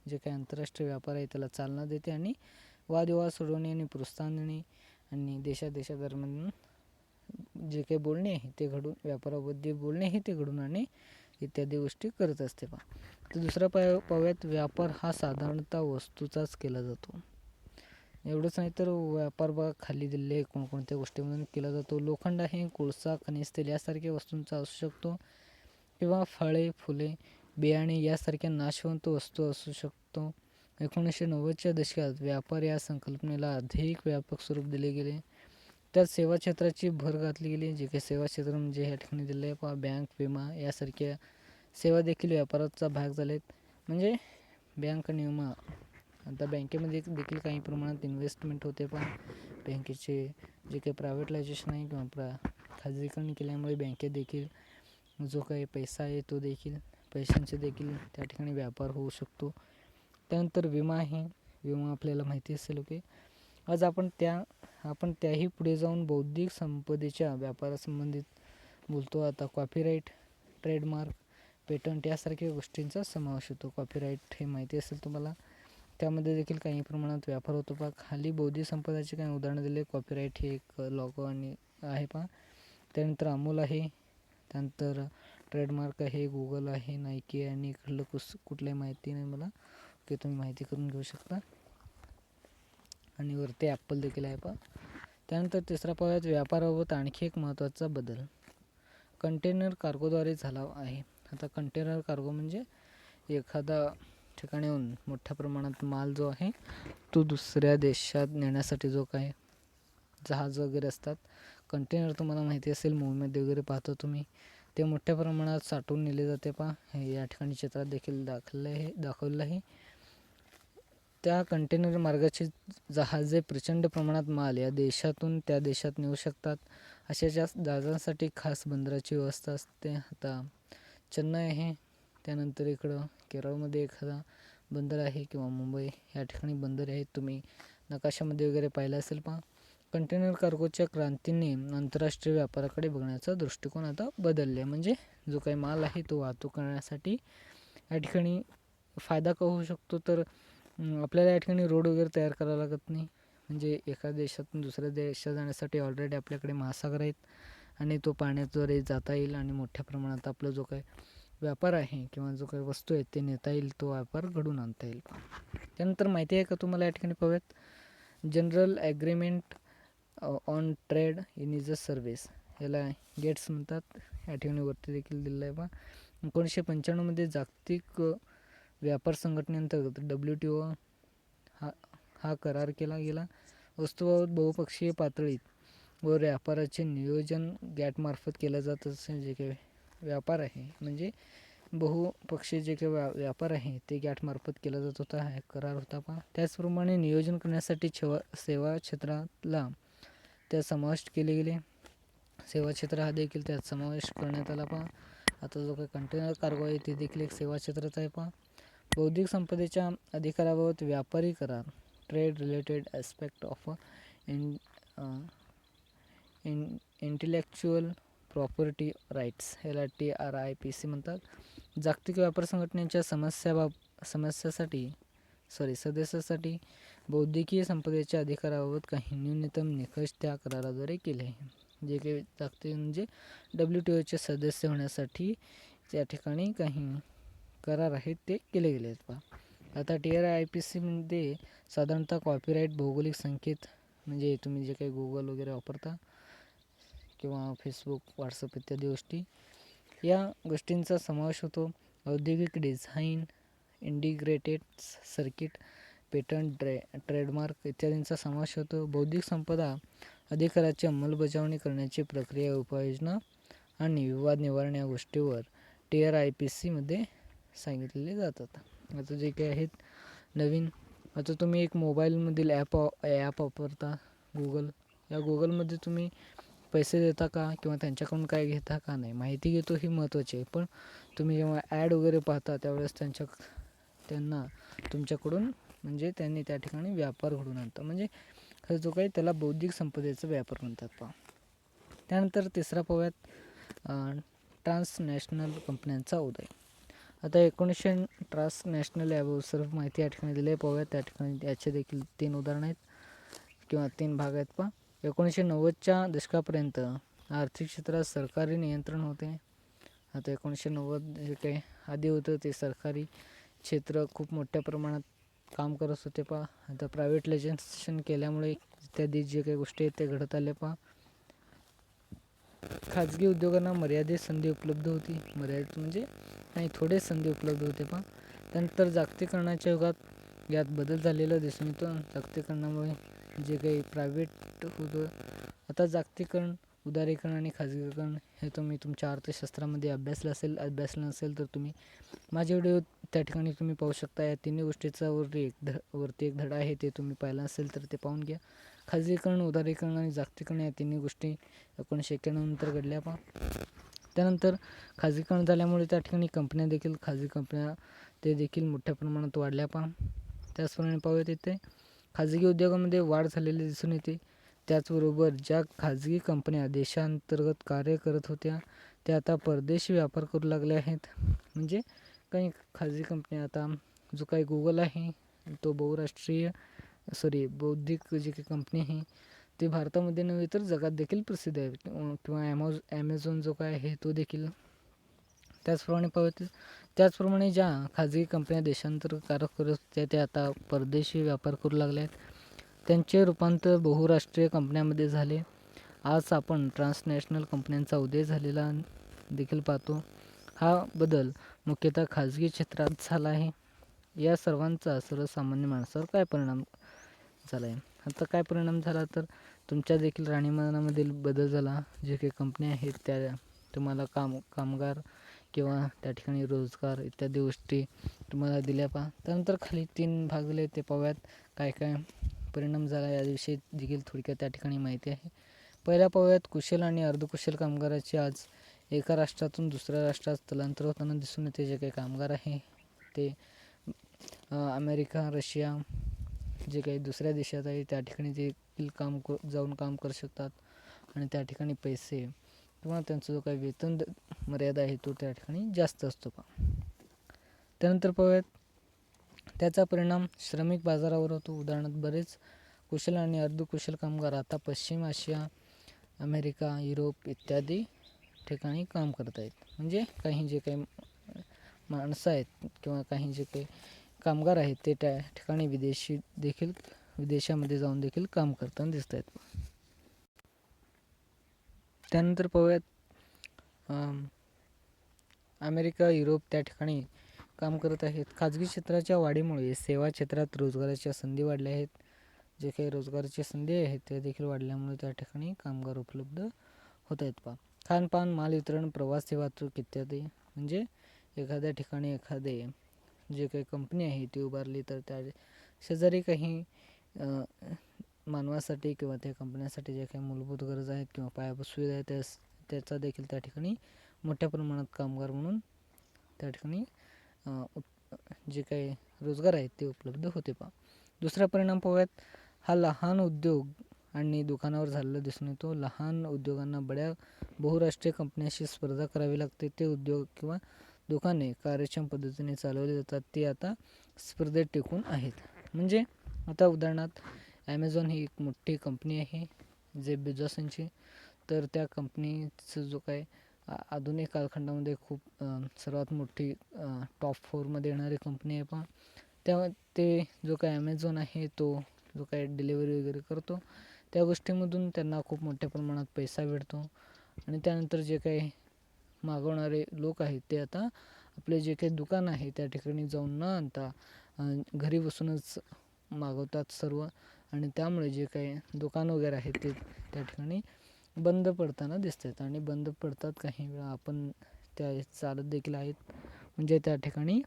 S1: जे काही आंतरराष्ट्रीय व्यापार आहे त्याला चालना देते आणि वादविवाद सोडवणे आणि प्रोत्साहन देणे आणि देशादरम्यान जे काही बोलणे आहे ते घडून, व्यापाराबद्दल बोलणे आहे ते घडून आणणे इत्यादी गोष्टी करत असते पहा. तर दुसरा पाहूयात, व्यापार हा साधारणतः वस्तूचाच केला जातो. एवढंच नाही तर व्यापार बघा खाली दिलेले कोणकोणत्या गोष्टीमधून केला जातो. लोखंड आहे, कोळसा, खनिज तेल यासारख्या वस्तूंचा असू शकतो किंवा फळे, फुले, बियाणे यासारख्या नाशवंत वस्तू असू शकतो. 1990च्या दशकात व्यापार या संकल्पनेला अधिक व्यापक स्वरूप दिले गेले. त्यात सेवा क्षेत्राची भर घातली गेली. जे काही सेवा क्षेत्र म्हणजे या ठिकाणी दिले आहे पहा, बँक, विमा यासारख्या सेवा देखील व्यापाराचा भाग झालेत. म्हणजे बँक आणि विमा, आता बँकेमध्ये देखील काही प्रमाणात इन्व्हेस्टमेंट होते पण बँकेचे जे काही प्रायव्हेटलायझेशन आहे किंवा खाजगीकरण केल्यामुळे बँकेत देखील जो काही पैसा आहे तो देखील पैशांचे देखील त्या ठिकाणी व्यापार होऊ शकतो. त्यानंतर विमा आहे. विमा आपल्याला माहिती असेल की आज आपण त्याही पुढे जाऊन बौद्धिक संपदेच्या व्यापारासंबंधित बोलतो. आता कॉपीराईट, ट्रेडमार्क, पेटंट यासारख्या गोष्टींचा समावेश होतो. कॉपीराईट हे माहिती असेल तुम्हाला, त्यामध्ये देखील काही प्रमाणात व्यापार होतो पहा. खाली बौद्धिक संपदाचे काही उदाहरणं दिले. कॉपीराईट हे एक लॉगो आणि आहे पहा. त्यानंतर अमूल आहे. त्यानंतर ट्रेडमार्क आहे, गुगल आहे, नायकी आहे आणि इकडलं कुठल्याही माहिती नाही मला, की तुम्ही माहिती करून घेऊ शकता. आणि वरती ॲपल देखील आहे पहा. त्यानंतर तिसरा पाहूयात, व्यापाराबाबत आणखी एक महत्त्वाचा बदल कंटेनर कार्गोद्वारे झाला आहे. आता कंटेनर कार्गो म्हणजे एखादा ठिकाणाहून मोठ्या प्रमाणात माल जो आहे तो दुसऱ्या देशात नेण्यासाठी जो काय जहाज वगैरे असतात, कंटेनर तुम्हाला माहिती असेल, मूवीमध्ये वगैरे पाहतो तुम्ही, ते मोठ्या प्रमाणात साठवून नेले जाते पहा. हे या ठिकाणी चित्रात देखील दाखवलं आहे. त्या कंटेनर मार्गाचे जहाजे प्रचंड प्रमाणात माल या देशातून त्या देशात नेऊ शकतात. अशा जहाजांसाठी खास बंदराची व्यवस्था असते. आता चेन्नई आहे, त्यानंतर इकडं केरळमध्ये एखादा बंदर आहे किंवा मुंबई या ठिकाणी बंदर आहेत, तुम्ही नकाशामध्ये वगैरे पाहिलं असेल पहा. कंटेनर कार्गोच्या क्रांतीने आंतरराष्ट्रीय व्यापाराकडे बघण्याचा दृष्टिकोन आता बदलले आहे. म्हणजे जो काही माल आहे तो वाहतूक करण्यासाठी या ठिकाणी फायदा का होऊ शकतो, तर आपल्याला या ठिकाणी रोड वगैरे तयार करावं लागत नाही. म्हणजे एका देशातून दुसऱ्या देशात जाण्यासाठी ऑलरेडी आपल्याकडे महासागर आहेत आणि तो पाण्याद्वारे जाता येईल आणि मोठ्या प्रमाणात आपला जो काही व्यापार आहे किंवा जो काही वस्तू आहेत ते नेता येईल, तो व्यापार घडून आणता येईल. त्यानंतर माहिती आहे का तुम्हाला या ठिकाणी पाहूयात, general agreement on trade in is a service, याला गेट्स म्हणतात. या ठिकाणी वरती देखील दिलेलं आहे पहा. 1995मध्ये जागतिक व्यापार संघटनेअंतर्गत WTO हा करार केला गेला. वस्तूबाबत बहुपक्षीय पातळीत व व्यापाराचे नियोजन गॅटमार्फत केलं जात असे जे काही व्यापार आहे, म्हणजे बहुपक्षीय जे काही व्यापार आहे ते गॅटमार्फत केला जात होता, हा करार होता पहा. त्याचप्रमाणे नियोजन करण्यासाठी सेवा क्षेत्राला त्यात समाविष्ट केले गेले. सेवा क्षेत्र हा देखील त्यात समावेश करण्यात आला पहा. आता जो काही कंटेनर कार्गो आहे ते देखील एक सेवा क्षेत्रच आहे पहा. बौद्धिक संपदेच्या अधिकाराबाबत व्यापारी करार, trade related aspect of intellectual property rights, याला TRIPC म्हणतात. जागतिक व्यापार संघटनेच्या सदस्यासाठी बौद्धिकीय संपदेच्या अधिकाराबाबत काही न्यूनतम निकष त्या कराराद्वारे केले आहे. जे काही जागतिक म्हणजे WTOचे सदस्य होण्यासाठी त्या ठिकाणी काही करार आहेत ते केले गेले आहेत पहा. आता TRIPC मध्ये साधारणतः कॉपीराईट, भौगोलिक संकेत, म्हणजे तुम्ही जे काही गुगल वगैरे वापरता किंवा फेसबुक, व्हॉट्सअप इत्यादी गोष्टी, या गोष्टींचा समावेश होतो. औद्योगिक design, integrated circuit, patent, trademark इत्यादींचा समावेश होतो. बौद्धिक संपदा अधिकाराची अंमलबजावणी करण्याची प्रक्रिया, उपाययोजना आणि विवाद निवारण या गोष्टीवर TRIPC मध्ये सांगितलेले जातात. आता जे काही आहेत नवीन, आता तुम्ही एक मोबाईलमधील ॲप वापरता गुगल, या गुगलमध्ये तुम्ही पैसे देता का किंवा त्यांच्याकडून काय घेता का नाही, माहिती घेतो ही महत्त्वाची आहे. पण तुम्ही जेव्हा ॲड वगैरे पाहता त्यावेळेस त्यांना तुमच्याकडून म्हणजे त्यांनी त्या ठिकाणी व्यापार घडून आणतं, म्हणजे जो काही त्याला बौद्धिक संपदेचा व्यापार म्हणतात पहा. त्यानंतर तिसरा पाहूयात ट्रान्सनॅशनल कंपन्यांचा उदय. आता 1900 ट्रान्सनॅशनल यावर सर्व माहिती या ठिकाणी दिली आहे पाहूयात. त्या ठिकाणी याचे देखील 3 उदाहरणं आहेत किंवा 3 भाग आहेत पहा. 1990च्या दशकापर्यंत आर्थिक क्षेत्रात सरकारी नियंत्रण होते. आता 1990 जे काही आधी होतं ते सरकारी क्षेत्र खूप मोठ्या प्रमाणात काम करत होते पहा. आता प्रायव्हेटलायझेशन केल्यामुळे इत्यादी जे काही गोष्टी आहेत ते घडत आल्या पहा. खाजगी उद्योगांना मर्यादित संधी उपलब्ध होती, मर्यादित म्हणजे नाही थोडे संधी उपलब्ध होते पहा. त्यानंतर जागतिकीकरणाच्या युगात यात बदल झालेला दिसून येतो. जागतिकीकरणामुळे जे काही प्रायव्हेट होतं, आता जागतिकीकरण, उदारीकरण आणि खाजगीकरण हे तुम्ही तुमच्या अर्थशास्त्रामध्ये अभ्यासलं नसेल तर तुम्ही माझे व्हिडिओ त्या ठिकाणी तुम्ही पाहू शकता. या तिन्ही गोष्टीचा वरती एक धडा आहे, ते तुम्ही पाहिला असेल तर ते पाहून घ्या. खाजगीकरण, उदारीकरण आणि जागतिकीकरण या तिन्ही गोष्टी 1991 नंतर घडल्या पहा. त्यानंतर खाजगीकरण झाल्यामुळे त्या ठिकाणी खाजगी कंपन्या ते देखील मोठ्या प्रमाणात वाढल्या पहा. त्याचप्रमाणे पाहूया तिथे खाजगी उद्योगामध्ये वाढ झालेली दिसून येते. त्याचबरोबर ज्या खाजगी कंपन्या देशांतर्गत कार्य करत होत्या त्या आता परदेशी व्यापार करू लागल्या आहेत. म्हणजे काही खाजगी कंपन्या, आता जो काही गुगल आहे तो बौद्धिक जी काही कंपनी आहे ते भारतामध्ये नव्हे तर जगात देखील प्रसिद्ध आहे. किंवा ॲमेझॉन जो काय आहे तो देखील. त्याचप्रमाणे ज्या खाजगी कंपन्या देशांतर्गत कार्य करत होत्या त्या आता परदेशी व्यापार करू लागल्या आहेत. त्यांचे रूपांतर बहुराष्ट्रीय कंपन्यांमध्ये झाले. आज आपण ट्रान्सनॅशनल कंपन्यांचा उदय झालेला देखील पाहतो. हा बदल मुख्यतः खाजगी क्षेत्रात झाला आहे. या सर्वांचा सर्वसामान्य माणसावर काय परिणाम झाला आहे? आता काय परिणाम झाला तर तुमच्या देखील राहणीमानामधील बदल झाला. जे काही कंपन्या आहेत त्या तुम्हाला कामगार किंवा त्या ठिकाणी रोजगार इत्यादी गोष्टी तुम्हाला दिल्या पहा. त्यानंतर खाली 3 भाग दिले ते पाहूयात. काय काय परिणाम झाला याविषयी देखील थोडक्यात त्या ठिकाणी माहिती आहे. पहिल्या पाहूयात, कुशल आणि अर्धकुशल कामगाराचे आज एका राष्ट्रातून दुसऱ्या राष्ट्रात स्थलांतर होताना दिसून येते. जे काही कामगार आहे ते अमेरिका, रशिया जे काही दुसऱ्या देशात आहे त्या ठिकाणी देखील जाऊन काम करू शकतात आणि त्या ठिकाणी पैसे किंवा त्यांचा जो काही वेतन मर्यादा आहे तो त्या ठिकाणी जास्त असतो का. त्यानंतर पाहूयात त्याचा परिणाम श्रमिक बाजारावर होतो. उदाहरणार्थ बरेच कुशल आणि अर्धकुशल कामगार आता पश्चिम आशिया, अमेरिका, युरोप इत्यादी ठिकाणी काम करत आहेत. म्हणजे काही जे काही माणसं आहेत किंवा काही जे काही कामगार आहेत ते त्या ठिकाणी विदेशामध्ये जाऊन देखील काम करताना दिसत आहेत. त्यानंतर पाहूयात अमेरिका, युरोप त्या ठिकाणी काम करत आहेत. खाजगी क्षेत्राच्या वाढीमुळे सेवा क्षेत्रात रोजगाराच्या संधी वाढल्या आहेत. जे काही रोजगाराच्या संधी आहेत त्या देखील वाढल्यामुळे त्या ठिकाणी कामगार उपलब्ध होत आहेत पहा. खानपान, माल वितरण, प्रवासी वाहतूक इत्यादी. म्हणजे एखाद्या ठिकाणी एखादे जे काही कंपनी आहे ती उभारली तर त्या शेजारी काही मानवासाठी किंवा त्या कंपन्यासाठी जे काही मूलभूत गरजा आहेत किंवा पायाभूत सुविधा आहेत त्याचा देखील त्या ठिकाणी मोठ्या प्रमाणात कामगार म्हणून त्या ठिकाणी जे काही रोजगार आहेत ते उपलब्ध होते पहा. दुसरा परिणाम पाहूयात हा लहान उद्योग आणि दुकानावर झालेला दिसून येतो. लहान उद्योगांना बहुराष्ट्रीय कंपन्यांशी स्पर्धा करावी लागते. ते उद्योग किंवा दुकाने कार्यक्षम पद्धतीने चालवले जातात. ते आता स्पर्धेत टिकून आहेत. म्हणजे आता उदाहरणार्थ ॲमेझॉन ही एक मोठी कंपनी आहे जे बेझोसांची. तर त्या कंपनीचं जो काय आधुनिक कालखंडामध्ये खूप सर्वात मोठी टॉप 4मध्ये येणारी कंपनी आहे पहा. ते जो काय ॲमेझॉन आहे तो जो काय डिलिव्हरी वगैरे करतो त्या गोष्टीमधून त्यांना खूप मोठ्या प्रमाणात पैसा भेटतो आणि त्यानंतर जे काही मागवणारे लोक आहेत ते आता आपले जे काही दुकान आहे त्या ठिकाणी जाऊन न आणता घरी बसूनच मागवतात सर्व आणि त्यामुळे जे काही दुकान वगैरे आहेत ते त्या ठिकाणी बंद पडताना दिसत आहेत आणि बंद पडतात. काही वेळा आपण त्या चालत देखील आहेत. म्हणजे त्या ठिकाणी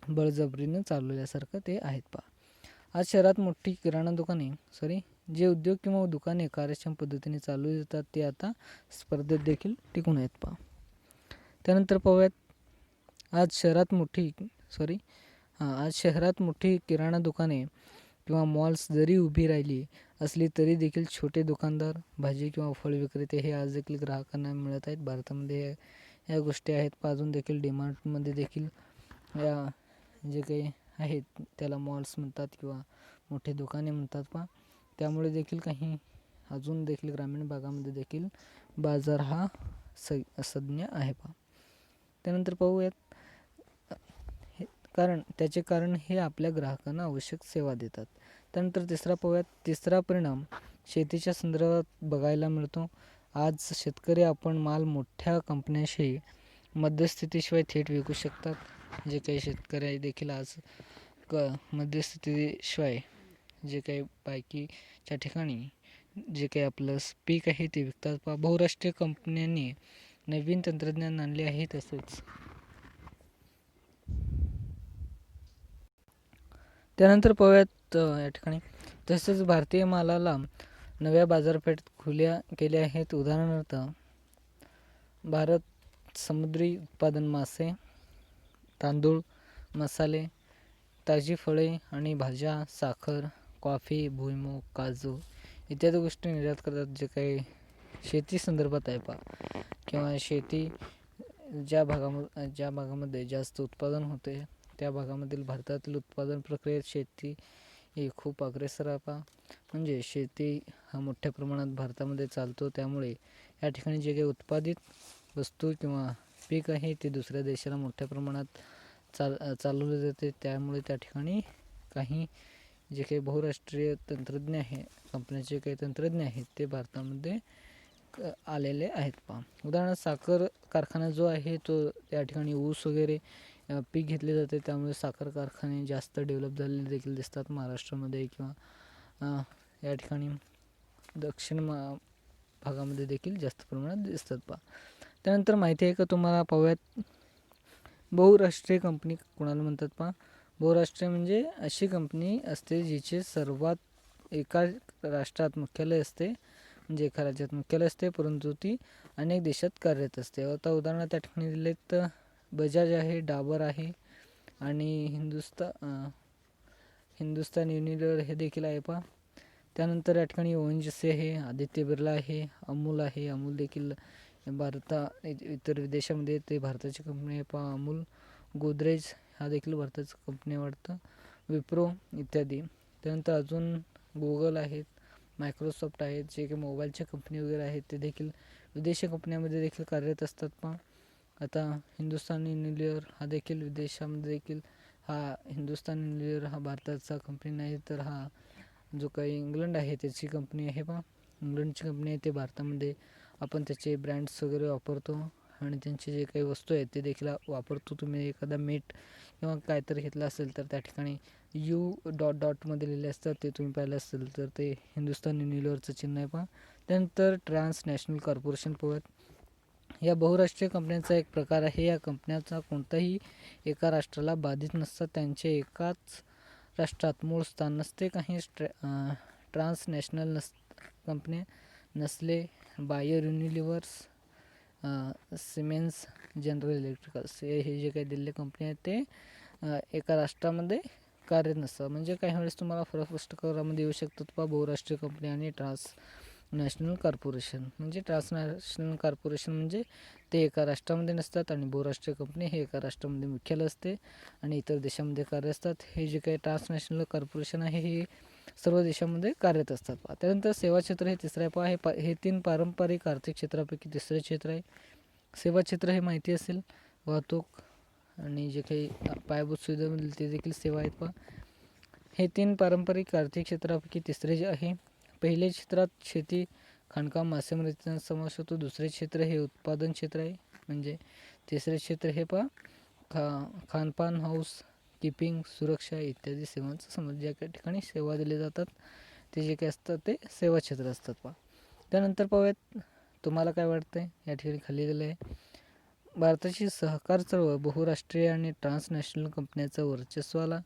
S1: बळजबरीनं चालवल्यासारखं ते आहेत पहा. आज शहरात मोठी किराणा दुकाने जे उद्योग किंवा दुकाने कार्यक्षम पद्धतीने चालवली जातात ते आता स्पर्धेत देखील टिकून आहेत पहा. त्यानंतर पाहूयात आज शहरात मोठी किराणा दुकाने किंवा मॉल्स जरी उभी राहिली असली तरी देखील छोटे दुकानदार, भाजी किंवा फळ विक्रेते हे आज देखील ग्राहकांना मिळत आहेत. भारतामध्ये या गोष्टी आहेत. अजून देखील डीमार्टमध्ये देखील या जे काही आहेत त्याला मॉल्स म्हणतात किंवा मोठे दुकाने म्हणतात पहा. त्यामुळे देखील काही अजून देखील ग्रामीण भागामध्ये देखील बाजार हा संज्ञा आहे पहा. त्यानंतर पाहूयात त्याचे कारण हे आपल्या ग्राहकांना आवश्यक सेवा देतात. त्यानंतर तिसरा परिणाम शेतीच्या संदर्भात बघायला मिळतो. आज शेतकरी आपण माल मोठ्या कंपन्यांशी मध्यस्थितीशिवाय थेट विकू शकतात. जे काही शेतकरी देखील आज मध्यस्थितीशिवाय जे काही बाकीच्या ठिकाणी जे काही आपलं पीक आहे ते विकतात पहा. बहुराष्ट्रीय कंपन्यांनी नवीन तंत्रज्ञान आणले आहे. त्यानंतर पाहूयात या ठिकाणी तसेच भारतीय मालाला नव्या बाजारपेठ खुल्या केल्या आहेत. उदाहरणार्थ भारत समुद्री उत्पादन, मासे, तांदूळ, मसाले, ताजी फळे आणि भाज्या, साखर, कॉफी, भुईमूग, काजू इत्यादी गोष्टी निर्यात करतात. जे काही शेती संदर्भात आहे पहा किंवा शेती ज्या भागामध्ये जास्त उत्पादन होते त्या भागामधील भारतातील उत्पादन प्रक्रियेत शेती ही खूप अग्रेसर आहे पहा. म्हणजे शेती हा मोठ्या प्रमाणात भारतामध्ये चालतो. त्यामुळे या ठिकाणी जे काही उत्पादित वस्तू किंवा पीक आहे ते दुसऱ्या देशाला मोठ्या प्रमाणात चालवले जाते. त्यामुळे त्या ठिकाणी काही जे काही बहुराष्ट्रीय तंत्रज्ञ आहे कंपन्याचे काही तंत्रज्ञ आहेत ते भारतामध्ये आलेले आहेत पहा. उदाहरणार्थ साखर कारखाना जो आहे तो त्या ठिकाणी ऊस वगैरे पीक घेतले जाते. त्यामुळे साखर कारखाने जास्त डेव्हलप झालेले देखील दिसतात महाराष्ट्रामध्ये किंवा या ठिकाणी दक्षिण भागामध्ये देखील जास्त प्रमाणात दिसतात पहा. त्यानंतर माहिती आहे का तुम्हाला पाहूयात बहुराष्ट्रीय कंपनी कोणाला म्हणतात पहा. बहुराष्ट्रीय म्हणजे अशी कंपनी असते जिचे सर्वात एका राष्ट्रात मुख्यालय असते. म्हणजे एका राज्यात मुख्यालय असते परंतु ती अनेक देशात कार्यरत असते. आता उदाहरण त्या ठिकाणी दिले तर बजाज आहे, डाबर आहे, आणि हिंदुस्तान युनिलिव्हर हे देखील आहे पहा. त्यानंतर या ठिकाणी ONGC आहे, आदित्य बिर्ला आहे, अमूल आहे. अमूल देखील इतर विदेशामध्ये ते भारताची कंपनी आहे पहा अमूल. गोदरेज हा देखील भारताची कंपनी वाटतं. विप्रो इत्यादी. त्यानंतर अजून गुगल आहेत, मायक्रोसॉफ्ट आहेत, जे काही मोबाईलच्या कंपनी वगैरे आहेत ते देखील विदेशी कंपन्यांमध्ये देखील कार्यरत असतात पहा. आता हिंदुस्तान युनिलिव्हर हा देखील विदेशामध्ये देखील हिंदुस्तान युनिलिव्हर हा भारताचा कंपनी नाही, तर हा जो काही इंग्लंड आहे त्याची कंपनी आहे पहा. इंग्लंडची कंपनी आहे, ते भारतामध्ये आपण त्याचे ब्रँड्स वगैरे वापरतो आणि त्यांचे जे काही वस्तू आहेत ते देखील वापरतो. तुम्ही एखादा मीठ किंवा काहीतरी घेतलं असेल तर त्या ठिकाणी U.मध्ये लिहिले असतात, ते तुम्ही पाहिलं असेल तर ते हिंदुस्तान युनिलिव्हरचं चिन्ह आहे पहा. त्यानंतर ट्रान्सनॅशनल कॉर्पोरेशन पोहत. या बहुराष्ट्रीय कंपन्यांचा एक प्रकार आहे. या कंपन्याचा कोणताही एका राष्ट्राला बाधित नसतात. त्यांचे एकाच राष्ट्रात मूळ स्थान नसते. काही ट्रान्सनॅशनल कंपन्या Nestle, Bayer, Unilevers, Siemens, General Electricals हे जे काही दिलेले कंपनी आहेत ते एका राष्ट्रामध्ये कार्यरत नसतात. म्हणजे काही वेळेस तुम्हाला फरक स्पष्टीकरणामध्ये येऊ शकतात पहा बहुराष्ट्रीय कंपनी आणि ट्रान्सनॅशनल कॉर्पोरेशन. म्हणजे ट्रान्सनॅशनल कॉर्पोरेशन म्हणजे ते एका राष्ट्रामध्ये नसतात आणि बहुराष्ट्रीय कंपनी हे एका राष्ट्रामध्ये मुख्यालय असते आणि इतर देशामध्ये कार्य असतात. हे जे काही ट्रान्सनॅशनल कॉर्पोरेशन आहे हे सर्व देशामध्ये कार्यरत असतात पहा. त्यानंतर सेवा क्षेत्र हे तिसरं आहे पहा. हे 3 पारंपरिक आर्थिक क्षेत्रापैकी तिसरे क्षेत्र आहे. सेवा क्षेत्र हे माहिती असेल, वाहतूक आणि जे काही पायाभूत सुविधा मिळेल ते देखील सेवा आहेत पहा. हे 3 पारंपरिक आर्थिक क्षेत्रापैकी तिसरे जे आहे. पहिले क्षेत्रात शेती, खाणकाम, मासेमारीचा समावेश होतो. दुसरे क्षेत्र हे उत्पादन क्षेत्र आहे. म्हणजे तिसरे क्षेत्र हे पहा खानपान, हाऊस कीपिंग, सुरक्षा इत्यादी सेवांचा समावेश. ज्या काही ठिकाणी सेवा दिल्या जातात ते जे काही असतात ते सेवा क्षेत्र असतात पहा. त्यानंतर पाहूयात तुम्हाला काय वाटतंय. या ठिकाणी खाली दिलं आहे, भारताची सहकार चळवळ बहुराष्ट्रीय आणि ट्रान्सनॅशनल कंपन्यांच्या वर्चस्वाला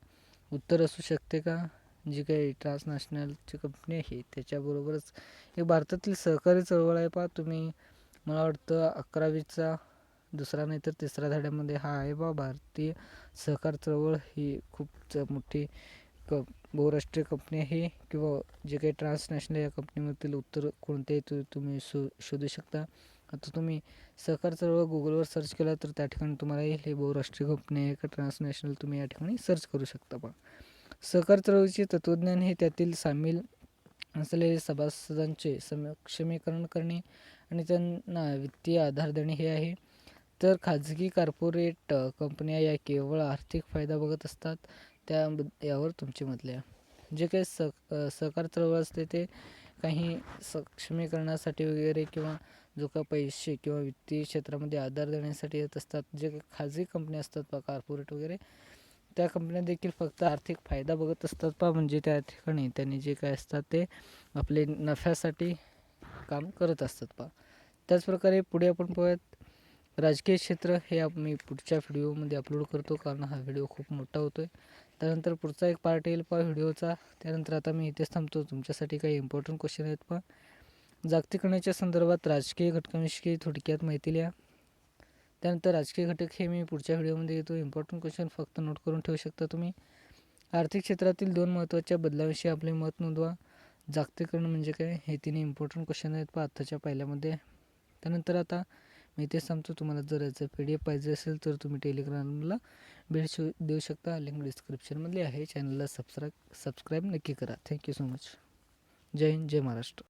S1: उत्तर असू शकते का. जी काही ट्रान्सनॅशनलची कंपनी आहे त्याच्याबरोबरच एक भारतातील सहकारी चळवळ आहे पहा. तुम्ही मला वाटतं 11वीचा दुसरा नाही तर तिसऱ्या धड्यामध्ये हा आहे बा. भारतीय सहकार चळवळ ही खूप मोठी बहुराष्ट्रीय कंपनी आहे किंवा जे काही ट्रान्सनॅशनल या कंपनीमधील उत्तर कोणते तुम्ही शोधू शकता. आता तुम्ही सहकार चळवळ गुगलवर सर्च केला तर त्या ठिकाणी तुम्हाला येईल. हे बहुराष्ट्रीय कंपनी आहे का ट्रान्सनॅशनल तुम्ही या ठिकाणी सर्च करू शकता पहा. सहकार चळवळीचे तत्त्वज्ञान हे त्यातील सामील असलेले सभासदांचे सक्षमीकरण करणे आणि त्यांना वित्तीय आधार देणे हे आहे. तर खाजगी कॉर्पोरेट कंपन्या या केवळ आर्थिक फायदा बघत असतात. यावर तुमचे मत आहे. जे काही सहकार चळवळ असते ते काही सक्षमीकरणासाठी वगैरे किंवा जो का पैसे किंवा वित्तीय क्षेत्रामध्ये आधार देण्यासाठी येत असतात. जे काही खाजगी कंपन्या असतात पहा कॉर्पोरेट वगैरे, त्या कंपन्या देखील फक्त आर्थिक फायदा बघत असतात पहा. म्हणजे त्या ठिकाणी त्यांनी जे काय असतात ते आपले नफ्यासाठी काम करत असतात पहा. त्याचप्रकारे पुढे आपण पाहूयात राजकीय क्षेत्र. हे मी पुढच्या व्हिडिओमध्ये अपलोड करतो कारण हा व्हिडिओ खूप मोठा होतो आहे. त्यानंतर पुढचा एक पार्ट येईल पहा व्हिडिओचा. त्यानंतर आता मी इथेच थांबतो. तुमच्यासाठी काही इम्पॉर्टंट क्वेश्चन आहेत पहा. जागतिकीकरणाच्या संदर्भात राजकीय घटकांविषयी थोडक्यात माहिती लिहा. त्यानंतर राजकीय घटक हे मी पुढच्या व्हिडिओमध्ये येतो. इम्पॉर्टंट क्वेश्चन फक्त नोट करून ठेवू शकता तुम्ही. आर्थिक क्षेत्रातील 2 महत्त्वाच्या बदलांविषयी आपले मत नोंदवा. जागतिकीकरण म्हणजे काय हे 3 इम्पॉर्टंट क्वेश्चन आहेत पहा आत्ताच्या पहिल्यामध्ये. त्यानंतर आता मी इथेच थांबतो. तुम्हाला जर याचं PDF पाहिजे असेल तर तुम्ही टेलिग्रामला भेट देऊ शकता. लिंक डिस्क्रिप्शनमध्ये आहे. चॅनलला सबस्क्राईब नक्की करा. Thank you so much. जय हिंद, जय महाराष्ट्र.